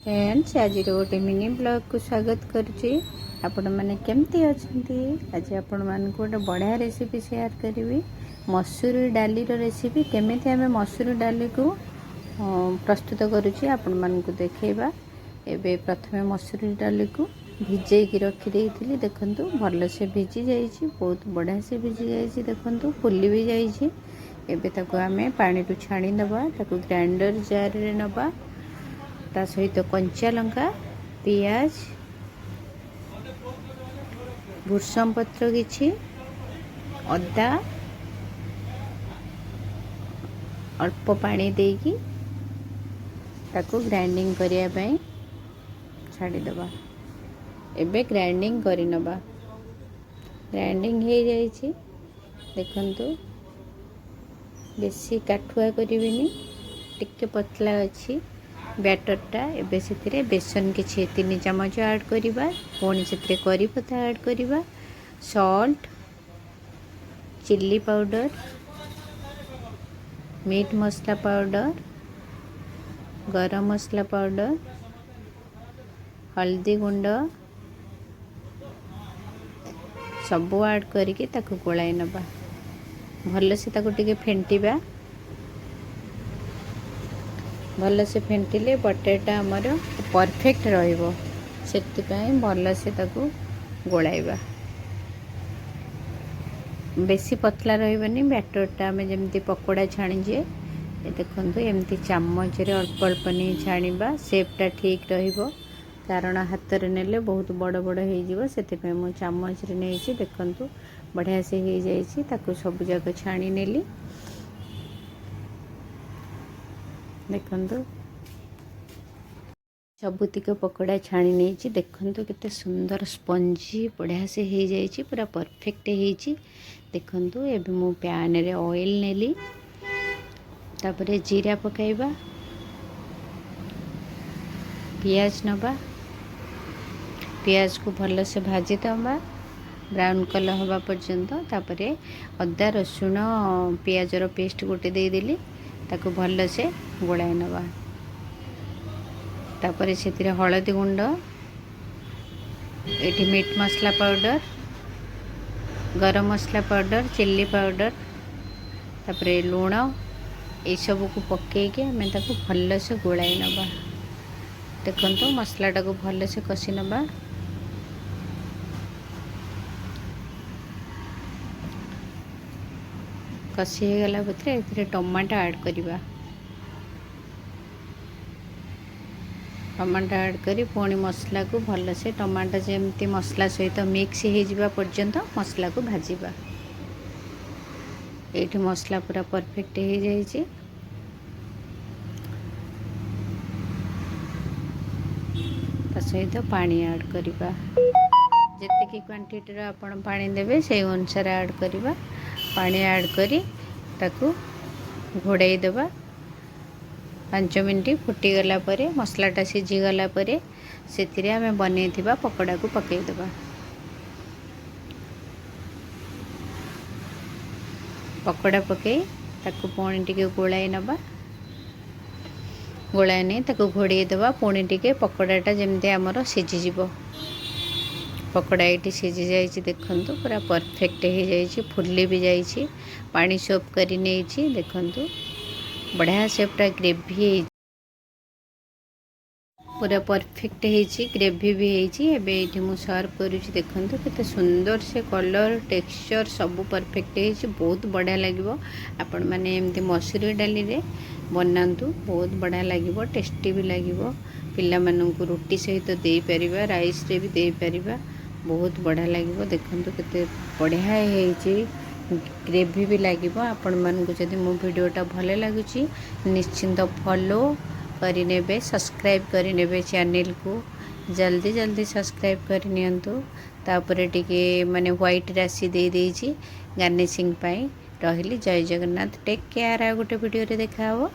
Friends आज गोटे mini blog को स्वागत करुच्ची। आपण मैंने केमती अच्छी आज आपण मान गोटे बढ़िया रेसिपी शेयर करी। मसूर डाली रेसिपी केमिति आम मसूर डाली को प्रस्तुत करुच्ची आपण मान को देखा। एबे प्रथमे मसूर डाली को भिजेकी रखी देखु भल से भिजी जाइए, बहुत बढ़िया से भिजी जाइए। देखु फुली भी जाइए। एबे ताको आमे पानी टू छाणी नबा, ताको ग्राइंडर जार रे नबा। ता सहित कंचा लंका, पियाज, भूषम पत्र, किछि अदा, अल्प पानी देकी ताको ग्राइंडिंग करिया पई छाड़ी दबा। एबे ग्राइंडिंग करि नबा। ग्राइंडिंग हे जाइछि। देखंतु बेसी काठुआ करिवेनी, टिके पतला अछि बैटरटा। एबे से बेसन किछि 3 चम्मच ऐड करिबा। पुणी से करी पत्ता ऐड करिबा, सॉल्ट, चिल्ली पाउडर, मीट मसला पाउडर, गरम मसला पाउडर, हल्दी गुंड सब ऐड करके ताको गोलाई नबा। भल से ताको टिके फेंटिबा। भल से फेंटिले बटेटा आमर परफेक्ट रहिबो। सेतिपई भल से ताको गोलाइबा। बेसी पतला रहिबनी। बैटरटा आमे जेमती पकोड़ा छाणी जे देखंतु एमती चम्मच रे अल्प अल्प नहीं छाणीबा। शेपटा ठीक रहिबो, कारण हाथ रे नेले बहुत बड़ बड़ हे जिवो। सेतिपई मो चम्मच रे नेछि। देखंतु बढ़िया से हे जाइछि। ताको सब जगह छाणी नेली। देखंतु सबुतिक पकोड़ा छाणी नहीं। देखंतु केते सुंदर स्पंजी बढ़िया से हो जाइए, पूरा परफेक्ट हो। देखंतु एबे मु पैन रे ऑयल नेली। तापरे जीरा पकाइबा, पियाज नबा। पियाज को भल से भाजी दबा ब्राउन कलर हवा पर्यंत। तापरे अदा रसुण पियाज रो पेस्ट गोटे दे देली। ताको भल से गोलाई नबा। तापरे से हलदी गुंड, एठी मीट मसला पाउडर, गरम मसला पाउडर, चिल्ली पाउडर, तापरे लूण ये सब को पकेके आम ताको भल से गोलाई नबा। देखंतु मसलाटा को भल से कषि नबा। कषि हो गला भीतर एथिरे टमाटो ऐड करिबा। टमाटो ऐड करी पुणी मसला को भल से टमाटो जेमती मसला सहित मिक्स हो जावा पर्यंत मसला को भाजीबा। एठी मसला पूरा परफेक्ट हो जाइए। ता सहित पानी ऐड करिबा। जेतिकी क्वांटिटी रो आपण पानी देबे से अनुसार ऐड करिबा। पानी ऐड करी ताकू घोड़ाई देबा। 5 मिनट फुटी गला परे, मसलाटा सिझी गला परे सेतिरे आमे बनेइथिबा पकोड़ा को पकेइ देबा। पकोड़ा पकेइ ताकू पुणी टिके गोलाई नबा। गोलाई नहीं ताकू घोड़ाई देबा। पुणी टिके पकोड़ाटा जेमती आमर सिझी जिवो। पकोड़ा ये सिझी जाइए। देखंतु पूरा परफेक्ट हो जाइए, फुली भी जाइए, पानी सोप करी नहीं। देखंतु बढ़िया से पूरा ग्रेवी पूरा परफेक्ट हो, ग्रेवी भी होती। एबे ये मु सर्व करुच्ची। देखंतु केते सुंदर से कलर टेक्सचर सब परफेक्ट हो, बहुत बढ़िया लगे। आपण मैंने एमती मसूर डाली रे बनातु, बहुत बढ़िया लगे, टेस्टी भी लगे। पिला माननकु रोटी सहित दे परिबा, राइस रे भी दे परिबा, बहुत बढ़िया लगे। देखंतु केते बढ़िया होइछि, ग्रेवी भी लगे। आपण माननकु जदि मो वीडियोटा भले लागुछि निश्चिंत फॉलो करिनेबे, सब्सक्राइब करिनेबे चैनल को। जल्दी जल्दी सब्सक्राइब करनियंतु। तापरे टिके माने व्हाइट राशि दे देछि गार्निशिंग पाई। रहिली। जय जगन्नाथ। Take care. आ गोटे वीडियो रे देखा हो।